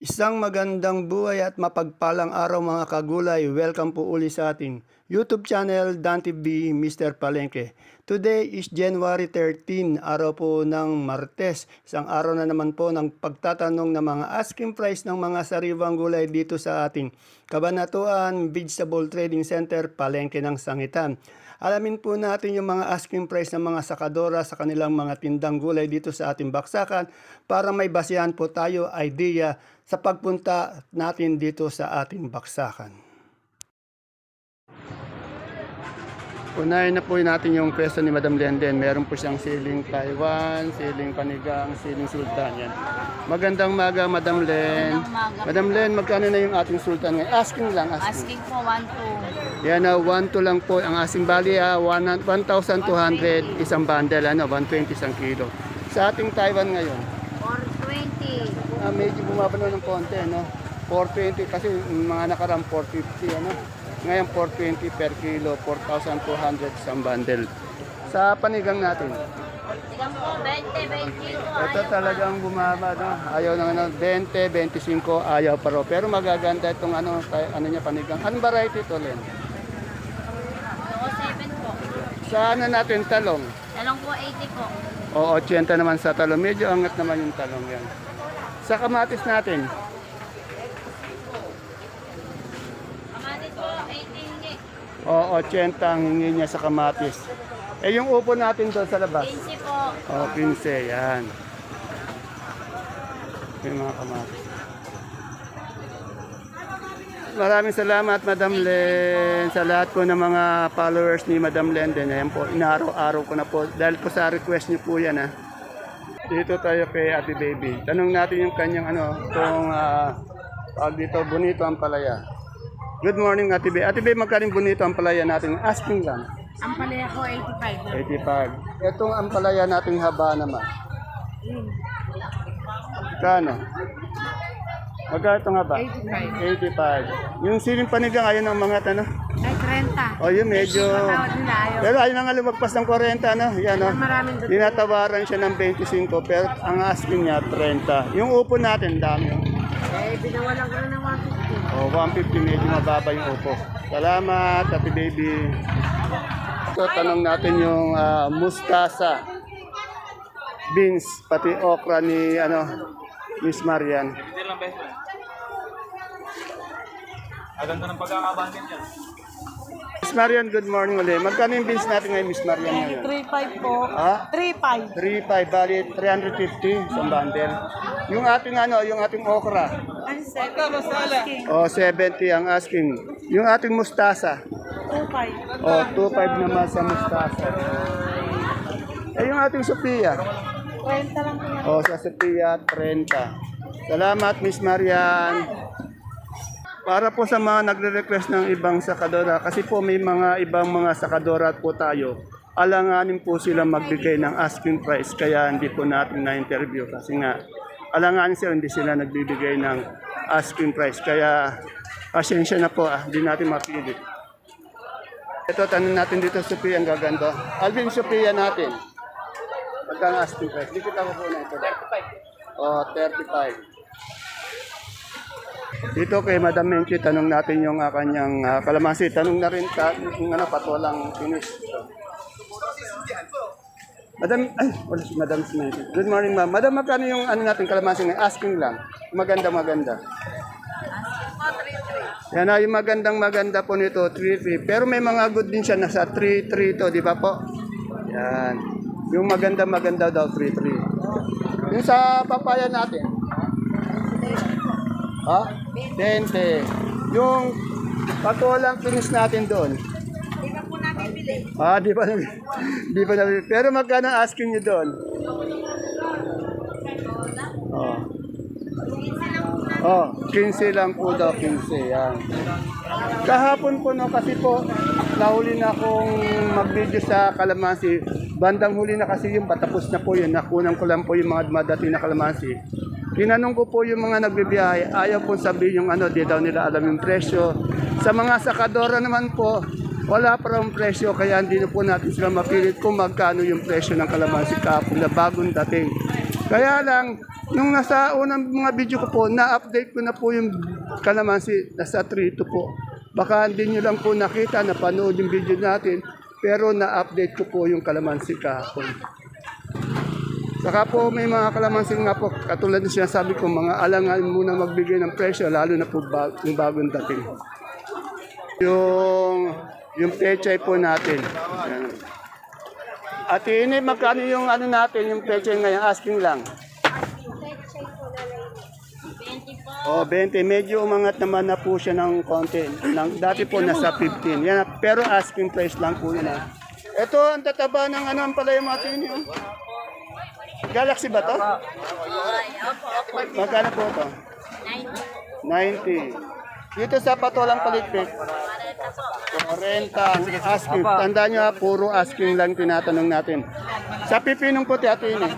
Isang magandang buhay at mapagpalang araw mga kagulay. Welcome po uli sa ating YouTube channel, Dante B. Mr. Palengke. Today is January 13, araw po ng Martes. Isang araw na naman po ng pagtatanong ng mga asking price ng mga sariwang gulay dito sa ating Kabanatuan Vegetable Trading Center, Palengke ng Sangitan. Alamin po natin yung mga asking price ng mga sakadora sa kanilang mga tindang gulay dito sa ating baksakan para may basihan po tayo idea sa pagpunta natin dito sa ating baksakan. Unahin na po natin yung pwesto ni Madam Lenden. Meron po siyang siling Taiwan, siling panigang, siling sultan. Yan. Magandang maga, Madam Len. Madam Len, magkano na yung ating sultan ngayon? Asking lang, asking. Asking po 1-2. Yan na, 1-2 lang po. Ang asking bali, 1,200 isang bundle, 120 isang kilo. Sa ating Taiwan ngayon, 420. medyo bumabalo ng konti, no? 420 kasi mga nakarang 450, ano? Ngayon 420 per kilo, 4,200 isang bundle. Sa panigang natin, Tigang po, 20, 25. ito talagang bumaba, no? Ayaw ng 20, 25, ayaw pa rin. Pero magaganda itong ano niya panigang. Anong variety ito, Len? Ako 7 po. Sa ano natin, talong? Talong po 80 po. O 80 naman sa talong. Medyo angat naman yung talong yan. Sa kamatis natin, Kamatis po, 80 hindi. o 80 ang hingi niya sa kamatis. Eh yung upo natin doon sa labas? 15 po. O 15, yan. Yung mga kamatis. Maraming salamat, Madam Len, sa lahat po ng mga followers ni Madam Len din. Ayan po, inaaraw-araw ko na po. Dahil po sa request niyo po yan, ha. Dito tayo kay Ate Baby. Tanong natin yung kanyang kung dito, bonito ang palaya. Good morning, Ate Baby. Ate Baby, magkaling bonito ang palaya natin? Asking lang. Ang palaya ko 85. 85. Itong ang palaya nating haba naman. Kano? Magkano itong haba? 85. Yung siling panigang, ayun ang mga tanong. Ay, 30. O yun, medyo... Tawad nila ayaw. Pero ayun na nga lumagpas ng 40, no? Yan, no? Maraming doon. Tinatawaran siya ng 25, pero ang asking niya, 30. Yung upo natin, dami. Eh, binawalan ko na ng 150. O, 150, medyo mababa yung upo. Salamat, Ate Baby. So, tanong natin yung mustasa, beans, pati okra ni, Miss Marian. Aganda ng pagkakabangan yan. Miss Marian, good morning ulit. Magkano yung beans natin ngayon, Miss Marian? Ngayon? 35 po. Ha? 35. 3.5, bali 350 sa bundle. Yung ating okra. Ang 7. O, 70 ang asking. Yung ating mustasa. 25. O, 2.5 naman sa mustasa. Eh, yung ating Sophia. 20 lang po yan. O, sa Sophia, 30. Salamat, Miss Marian. Para po sa mga nagre-request ng ibang sakadora, kasi po may mga ibang mga sakadora po tayo, alanganin po sila magbigay ng asking price, kaya hindi po natin na-interview. Kasi nga, alanganin sila, hindi sila nagbibigay ng asking price. Kaya, pasensya na po, hindi natin mapilit. Ito, tanong natin dito, Sophia, ang gaganda. Alvin, Sophia natin. Magkano asking price? Di kita ko po na ito. 35. O, 35. Dito kay Madam Menchi, tanong natin yung kanyang kalamansi. Tanong na rin yung patulang finish. Madam, wala si Madam Menchi. Good morning, ma'am. Madam, magkano yung natin kalamansi ngayon? Asking lang. Maganda. Yan na, yung maganda po nito, 3.3. Pero may mga good din siya, nasa 3.3 to, di ba po? Yan. Yung maganda daw, 3.3. Yung sa papaya natin, ha? 20. Yung patulang finish natin doon. Hindi ka po namin bili. Di pa nabili. Pero magkano asking nyo doon? Oh. 15 lang po daw, 15. Yan. Kahapon po, no, kasi po, nahuli na akong mag-video sa kalamansi. Bandang huli na kasi yung patapos na po yun. Nakunan ko lang po yung mga dumadating na kalamansi. Tinanong ko po yung mga nagbibiyahe, ayaw po sabihin yung di daw nila alam yung presyo. Sa mga sakadora naman po, wala pa rin presyo, kaya hindi na po natin sila mapilit kung magkano yung presyo ng kalamansi kahapon na bagong dating. Kaya lang, nung nasa unang mga video ko po, na-update ko na po yung kalamansi, nasa 3 po. Baka hindi nyo lang po nakita, napanood yung video natin, pero na-update ko po yung kalamansi kahapon. Saka po may mga kalamansi nga po, katulad ng sinasabi ko, mga alangan muna magbigay ng presyo, lalo na po yung bagong dating. Yung pechay po natin. Ayan. At ini, magkano yung ano natin, yung pechay ngayon, asking lang. Oh, 20. Medyo umangat naman na po siya ng konti. Dati po nasa 15. Yan, pero asking price lang po yun. Ito, ang tataba ng ano, ang palaya natin yun. Galaxy ba to? Magkano po to? 90. Dito sa patolang paligpit. 40 ang asking. Tandaan nyo ha, puro asking lang tinatanong natin. Sa pipinong puti ato yun eh.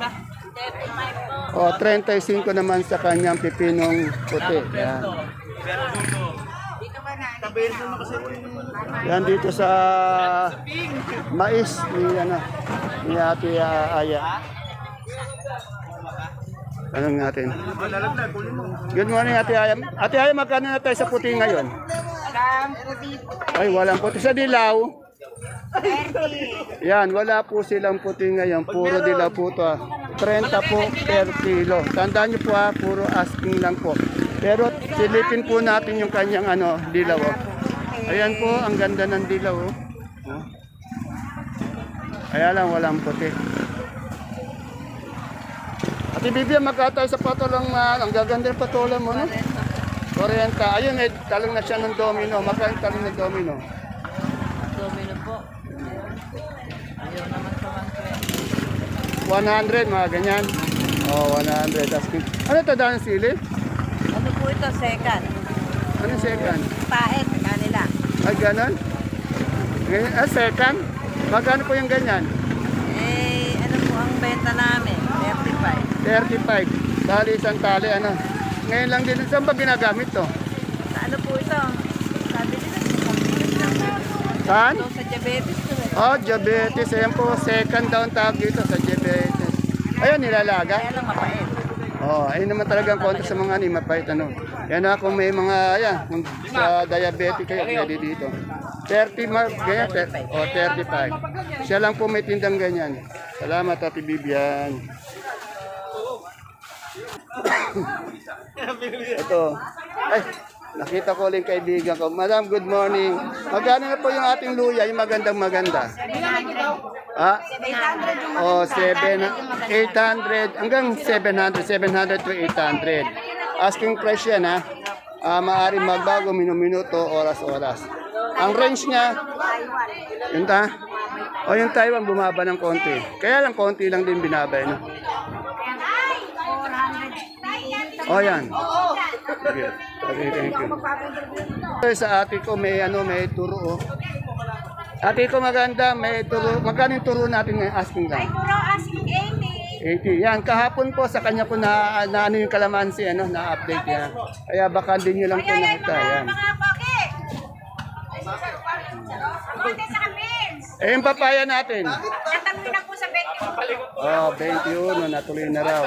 O, 35 naman sa kanyang pipinong puti. Yan. Yan dito sa mais ni Ate Aya. Tanong natin. Good morning, Ate Aya. Ate Aya, magkano na tayo sa puti ngayon? Ay, walang puti. Sa dilaw? Yan, wala po silang puti ngayon. Puro dilaw po ito. 30 po per kilo. Tandaan nyo po ha, puro asking lang po. Pero silipin po natin yung kanyang dilaw. Oh. Ayan po, ang ganda ng dilaw. Oh. Oh. Kaya lang, walang puti. Ate Bibi, magkatay sa patolang ang gaganda ng patolang mo, no? 40. Ayun, talong na siya ng domino. Magkano talong ng domino? Domino po. Ayaw naman sa 100, mga ganyan. Oh, 100. Ano ito dahil sili? Ano po ito? Second. Ano second? Paet. Kanila. Ay, ganon? Second? Magkano po yung ganyan? Ano po ang benta namin? 35. Tali, isang tali, ano? Ngayon lang din. Saan ba ginagamit to? Sa ano po ito? Sabi nila. Saan? Ito sa diabetes ko eh. Oh, diabetes. Ayan po, second down tawag dito sa diabetes. Ayan, nilalaga. Kaya lang mapait. Oh, ayun naman talagang konti sa mga mapait, ano. Yan na, kung may mga, ayan, kung sa diabetic kayo, pwede dito. 30, ganyan, 35. Siya lang po may tindang ganyan. Salamat, Ate Bibian. Ito. Ay, nakita ko ulit kaibigan ko. Madam, good morning. Magkano na po yung ating luya, yung magandang-maganda? Ah? Oh, 800 hanggang 700 to 800. Asking price yan ha. Maaari magbago minuto, oras-oras. Ang range niya, yun ta? O yung Taiwan bumaba ng konti. Kaya lang konti lang din binabay, no? O yan. Sige. Okay, thank you. Sa ate ko may turo oh. Ate ko maganda, may turo. Magkano yung turo natin ngayon? Asking lang. Puro asking 80. 80. Yan, kahapon po sa kanya po na ano yung kalamansi, na-update niya. Kaya baka din nyo lang po nakita. Yan. Mga pogi! Kamote sa kapins! Eh, yung papaya natin. Natanong na po sa 20. Oh, 21, natuloy na raw.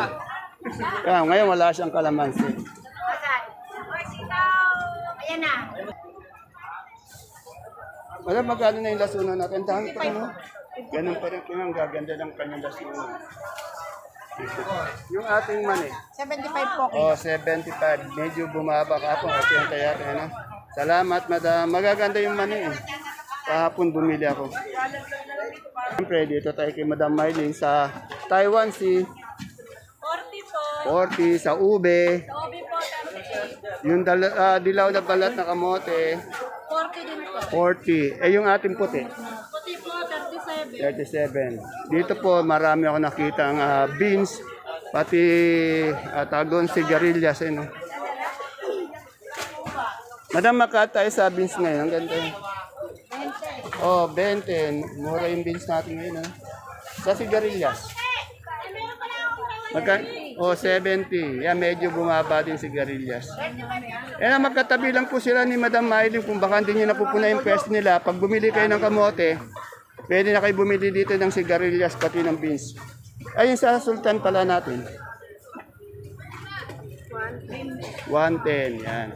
Kaya, ngayon wala siyang kalamansi. Oy, sitaw! Ayan na. Wala, magkano na yung lasunan natin? Dami pa rin, no? Ganun pa rin kung ang gaganda ng kanyang lasunan. Yung ating mani. 75 po. Oh, 75. Medyo bumaba kahapon kasi yung tayari, ano? Salamat, madam. Magaganda yung mani, eh. Kahapon bumili ako. Siyempre, dito tayo kay Madam Mylene sa Taiwan Sea. 40 po. 40 sa ube. Obi po, 38. Yung dilaw na balat na kamote, 40 din po. 40. Eh, yung ating puti, Puti po, 37. 37. Dito po, marami ako nakita ang beans, pati tagon sigarilyas. No? Madam, makatay sa beans ngayon. Ang ganda. Oh, 20. Mura yung beans natin ngayon. Sa sigarilyas. Oh, 70. Yan, medyo bumaba din sigarilyas. Yan, magkatabi lang po sila ni Madam Mylene kung baka hindi nyo napupuna yung pwesto nila. Pag bumili kayo ng kamote, pwede na kayo bumili dito ng sigarilyas pati ng beans. Ayun sa sultan pala natin. 110, yan.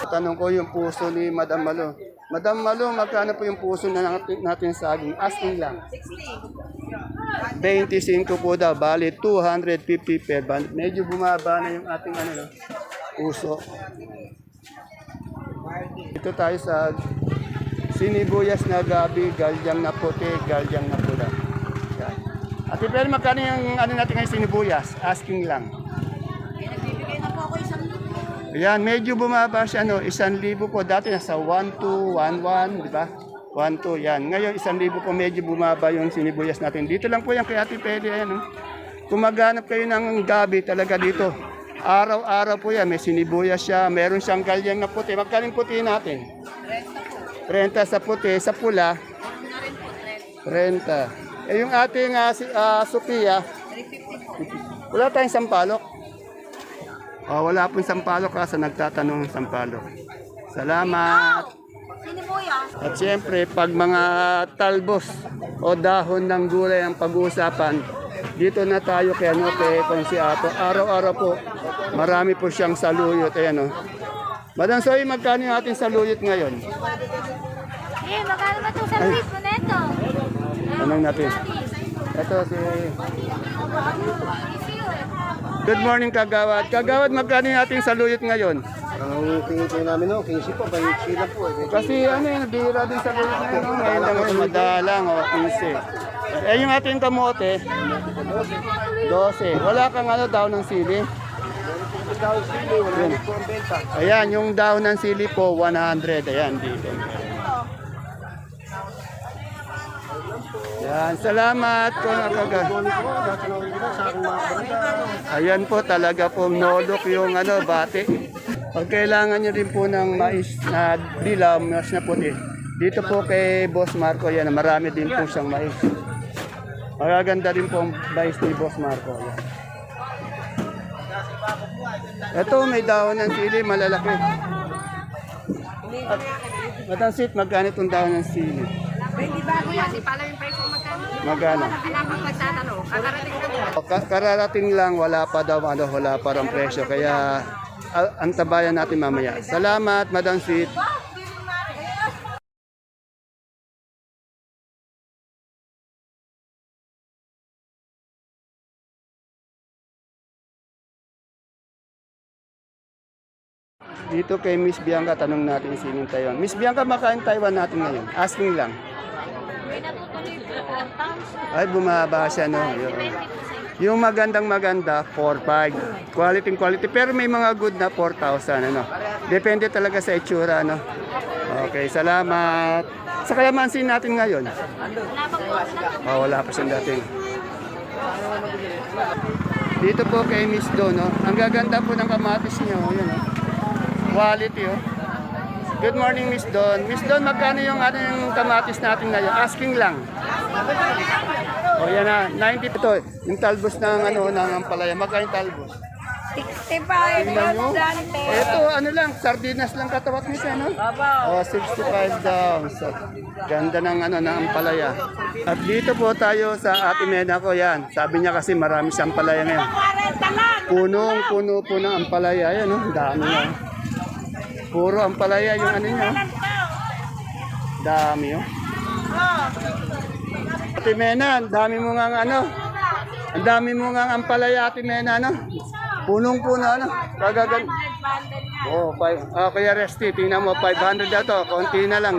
Tanong ko yung puso ni Madam Malo. Madam Malo, magkano po yung puso na natin saging? Asking lang. 25 po daw, bali 250 per band. Medyo bumaba na yung ating no, puso. Ito tayo sa sinibuyas na gabi, galyang na puti, galyang na pula. Yan. Ate Pero, magkano yung natin ngayon sinibuyas? Asking lang. Nagbibigay na po ako isang Yan, medyo bumaba siya, 1,000 po. Dati nasa 1,2, 1,1, di ba? 1,2, yan. Ngayon, 1,000 po, medyo bumaba yung sinibuyas natin. Dito lang po yan kay Ate Peli, ayan, Kung maghanap kayo ng gabi talaga dito, araw-araw po yan, may sinibuyas siya, meron siyang galyang na puti. Magkaling puti natin? 30 sa puti, sa pula, 30. Eh, yung ating Sophia, wala tayong sampalok. Wala pong sampalok kasi nagtatanong ng sampalok. Salamat. sinibuyas. At siyempre, pag mga talbos o dahon ng gulay ang pag-uusapan, dito na tayo kay Konsiato. Araw-araw po, marami po siyang saluyot. Ayan, Madam Soy, magkano yung ating saluyot ngayon? Magkano ba itong service mo neto? Tanong natin. Ito si... Good morning, Kagawad. Kagawad, magkano yung ating saluyot ngayon? Ang tingin namin 15 po, 20 lang po. Kasi bihira din saluyot ngayon. Ngayon lang ito madalang, 15. Yung ating kamote, 12. Wala kang daw ng sili? Yun. Ayan, yung daon ng sili po, 100. Ayan, dito. Yan, salamat po Ayan po, talaga po nolok yung bati. Pag kailangan nyo rin po ng mais na dilaw, mais na puti, dito po kay Boss Marco, yan, marami din po siyang mais. Magaganda rin po ang mais ni Boss Marco. Yan. Ito, may dahon ng sili, malalaki. At, Matansit, magkano itong dahon ng sili? Hindi bago yan. Di pala yung price mo magkano. Magkano? Alam ko magtatanong. Kakarating lang. Kararating lang, wala pa daw, wala pa rin presyo. Kaya, antabayan natin mamaya. Salamat, Madam Sweet. Dito kay Miss Bianca, tanong natin sinong Taiwan. Miss Bianca, makain Taiwan natin ngayon. Asking lang. May natutuloy po. Pounds. Ay, bumaba siya, Yung maganda, 4,500. Quality. Pero may mga good na 4,000, Depende talaga sa itsura, Okay, salamat. Sa kalamansin natin ngayon? Wala pa siyang dating. Dito po kay Miss Do, Ang gaganda po ng kamatis niyo, Quality, Good morning, Miss Don. Miss Don, magkano yung kamatis natin ngayon? Asking lang. Yan na, 90 ito. Yung talbos ng ng palaya. Magkano yung talbos? 65. Tingnan mo. Ito, lang, sardinas lang katawat nito, 65 daw. So, ganda ng ng palaya. At dito po tayo sa Ate Mena ko, yan. Sabi niya kasi marami siyang palaya ngayon. Punong-puno po ng ampalaya. Ayan, dami na. Puro ampalaya yung niya. Dami, Ate Mena, ang dami mo nga ang dami mo nga ampalaya, Ate Mena, Punong-puno, Kagagan. Kaya Resti, tingnan mo, 500 na to. Konti na lang,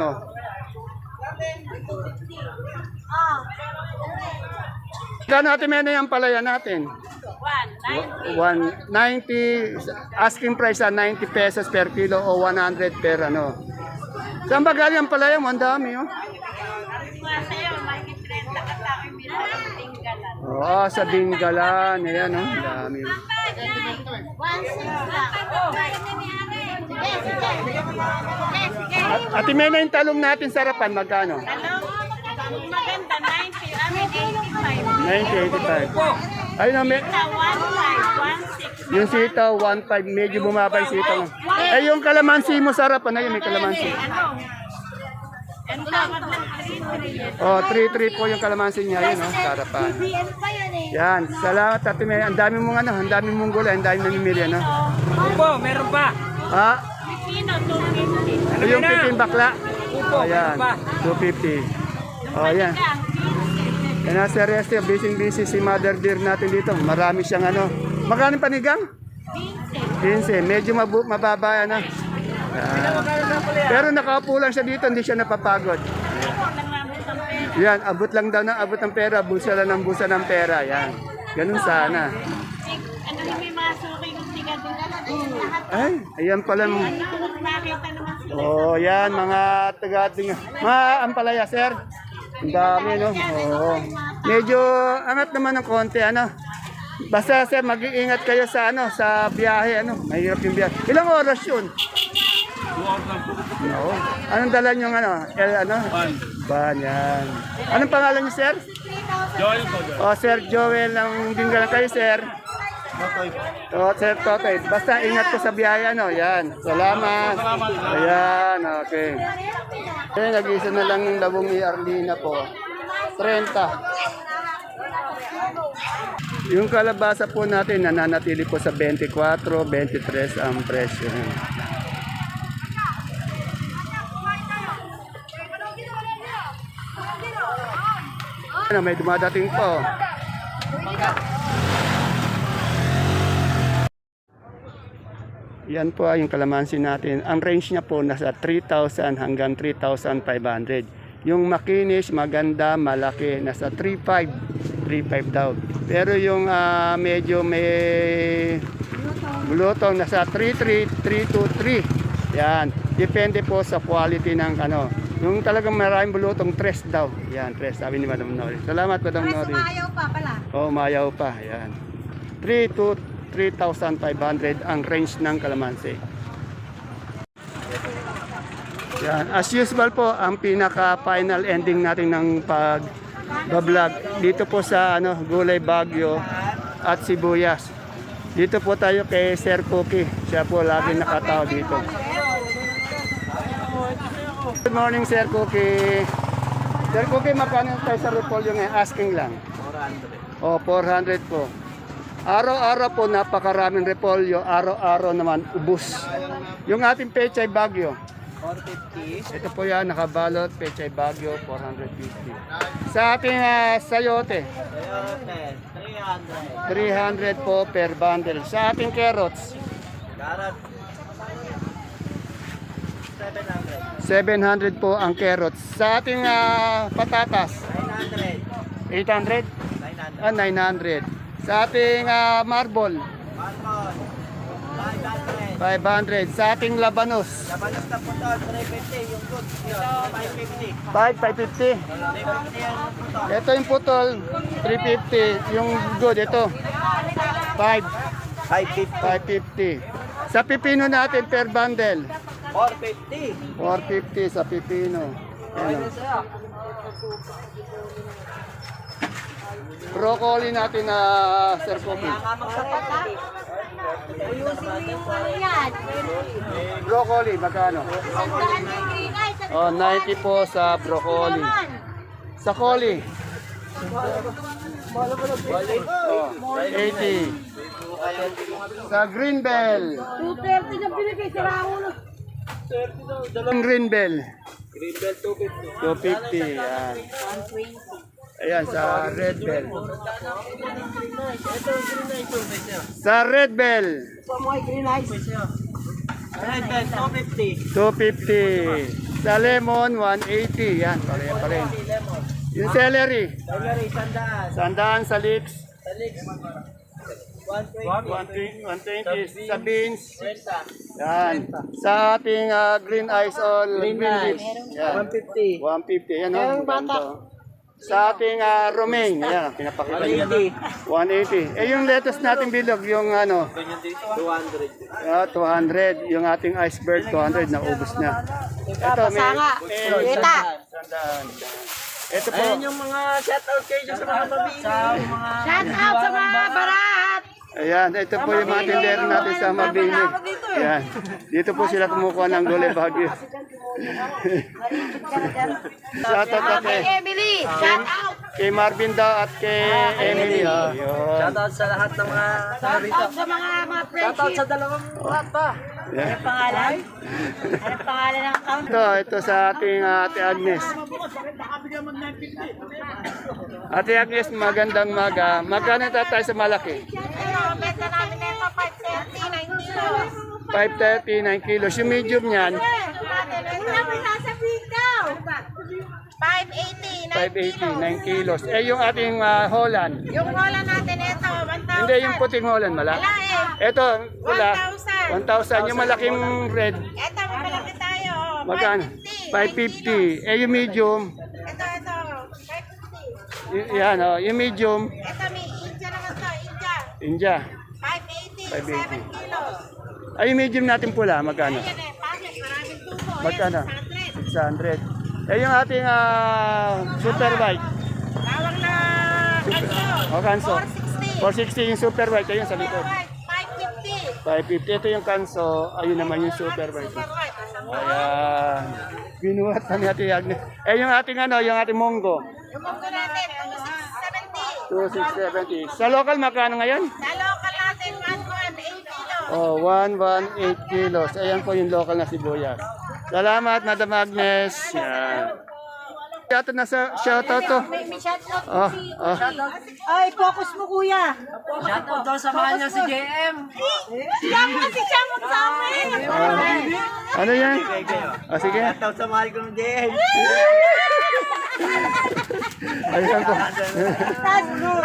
Kano, Ate Mena, yung ampalaya natin? 190. Asking price 90 pesos per kilo o 100 per Saan ba galing ang palaya mo? Ang dami, sa Dingalan. Ayan, ang dami. Ate Mena, yung talong natin sarapan, magkano? Maganda, 90, 85. 85. Ayun, yung sitaw, 1.5, medyo bumaba yung sitaw. Yung kalamansi mo sarap, may kalamansi. Oh, 3-3 po yung kalamansi niya. Yan, oh, sarapan. BBM pa yan eh. Yan, salamat Ate May. Ang dami mong ano, ang dami mong gulay, ang dami namimili, ano? Opo, meron pa. Ha? Pino, 250. Yung piping bakla? Opo, Ayan, meron pa. 250. Oh, yan. Yan na, Sir Este, busy si Mother Dear natin dito. Marami siyang ano. Magkano panigang? 15. Medyo mababa yan, ha? Yan. Pero nakaupo lang siya dito, hindi siya napapagod. Yan, abot lang daw ng abot ng pera, busa lang ng busa ng pera. Yan. Ganun sana. Ano yung may mga suki ng tiga din lahat. Ay, ayan pala. Nakita naman sila. Oh, yan, mga taga-ting. Mga ampalaya, sir. Ang dami, no? Oo. Medyo angat naman ng konti, ano? Basta, sir, mag-iingat kayo sa, ano, sa biyahe, ano? Mahirap yung biyahe. Ilang oras yun? Oo. Anong dala nyo, ano? Ano? Van, yan. Anong pangalan niyo, sir? Joel po, Joel. Oh, Sir Joel, ang dinggalan kayo, sir. Oh, Sir Totoy. Basta ingat ko sa biyahe, ano? Yan. Salamat. Ayan, okay. Eh, nag-isa na lang yung labong ni Arlina po. 30. Yung kalabasa po natin, nananatili po sa 24, 23 ang presyo. Ano, may dumadating po. Yan po yung kalamansi natin. Ang range niya po nasa 3,000 hanggang 3,500. Yung makinis, maganda, malaki, nasa 3,500 daw. Pero yung medyo may bulutong, nasa 3,323. Yan. Depende po sa quality ng ano. Yung talagang maraming bulutong, 3 daw. Yan, 3. Sabi ni Madam Nori. Salamat, Madam Nori. Ayaw pa pala. Oh, mayaw pa. Yan. 3 to 3,500 ang range ng kalamansi. Yan. As usual po, ang pinaka-final ending natin ng pag-vlog dito po sa ano, Gulay Bagyo at Sibuyas. Dito po tayo kay Sir Cookie. Siya po lagi nakatao dito. Good morning, Sir Cookie. Sir Cookie, magkano tayo sa repolyo ngayon? Asking lang. 400. Oh, 400 po. Araw-araw po napakaraming repolyo, araw-araw naman ubos. Yung ating pechay bagyo. 450. Ito po yan, nakabalot, pechay bagyo, 450. Sa ating sayote. Sayote, 300 300. po per bundle. Sa ating carrots. Carrot, 700 700. po ang carrots. Sa ating patatas. 900. 800? 900. Sa ating marble. Marcon, 500. 500. Sa ating labanos. Labanos na po to, 350. Yung good, ito, 550. 550. 350 yan po to. Ito yung putol, 350. Yung good, ito. 550. 550. Sa pipino natin per bundle. 450. 450 sa pipino. Ano? Broccoli natin na Sir Cookie. Broccoli, magkano? Oh, 90 po sa broccoli. Sa coli. Oh, 80. Sa green bell. 230 na binigay sa Raulo. Ang green bell. Green bell, 250. 250. Yan. Ayan, sa red bell. Sa red bell. Red bell, 250. 250. Sa lemon, 180. Yan, pareha pa rin. Lemon. Yung celery. Celery, 100. Sandaan sa lips. Talix, 120. 120. Sa beans. 30. Yan. Sa ating green ice oil. Green leaves. ice. Yan. 150. 150. Yan, oh. Ganda. Sa ating romaine. Ayan, pinapakita niyo. 180. Eh, yung lettuce natin bilog, yung ano, 200. 200. Yung ating iceberg, 200. Naubos na. Ito, may sandaan. Ito po. Ayan yung mga shoutout kayo dyan sa mga mabili. Shout out sa mga barat. Ayan, ito po yung mga tindero natin sa Mabini. Yan. Dito po sila kumukuha ng gulay Baguio. Shoutout na kay Emily! Shout out! Kay Marvin daw at kay Emily. Oh, yun. Shoutout sa lahat ng mga narito. Sa mga friends. Shoutout sa dalawang lahat pa. Yan. Pangalan? Anong pangalan ng account? Ito sa ating Ate Agnes. Ate Agnes, magandang maga. Magkano tayo sa malaki? Benta namin na ito, 530, 9 kilos. 530, 9 kilos. Yung medium niyan, Namin sasabihin daw. 580, 580, 9 kilos. Eh, yung ating Holland. Yung cola natin ito, 1,000. Hindi, yung puting Holland, malaki. Wala eh. Ito, wala. 1,000. 1,000. Yung malaking red, Ito, malaki tayo. Oh. magkano? 550. Eh, yung medium, Ito, 550. yan, oh, yung medium, Ito, may India naman to, India. India. 580, 7 kilos. Ay, yung medium natin pula, magkano? Ayan eh, pangit, maraming tubo. Magkano? 100. 600. Eh, yung ating super white. Bawang na kanso. O, kanso. 460. 460 yung super white. Ayun sa likod. 550. 550. Ito yung kanso. Ayun naman yung super white. Super white. Ayan. Binuhat na ni Ate Agnes. Eh, yung ating yung ating munggo. Yung munggo natin, 270. 2670. Sa local, magkano ngayon? Sa local natin, 118 kilos. Oh, 118 kilos. Ayan po yung local na sibuyas. Salamat, Madam Agnes. Yan. Shoutout na sa shoutout to. May shoutout Oh, oh. Ay, focus mo kuya. Shoutout daw sa mahal niya si JM. Siya mo kasi siya magsama eh. Ano yan? Oh, sige. Shoutout sa mahal ko ng JM. Ayan po.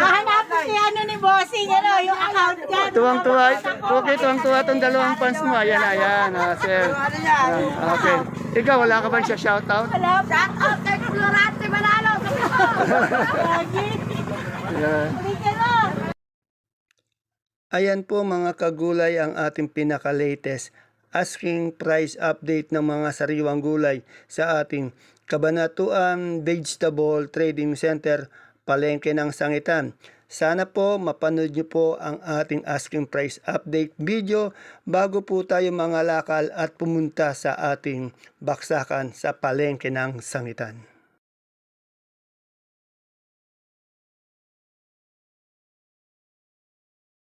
Hahanapin si ano ni Bossing, yung account niya. Tuwang-tuwa. Okay, tuwang-tuwa itong dalawang fans mo. Ayan, ayan. Sir. Okay. Ikaw, wala ka bang siya shoutout? Hello, shout out kay Florante Manalo. Ayan. Ayan po mga kagulay ang ating pinaka-latest asking price update ng mga sariwang gulay sa ating Kabanatuan Vegetable Trading Center, Palengke ng Sangitan. Sana po mapanood nyo po ang ating asking price update video bago po tayo mga lakal at pumunta sa ating baksakan sa Palengke ng Sangitan.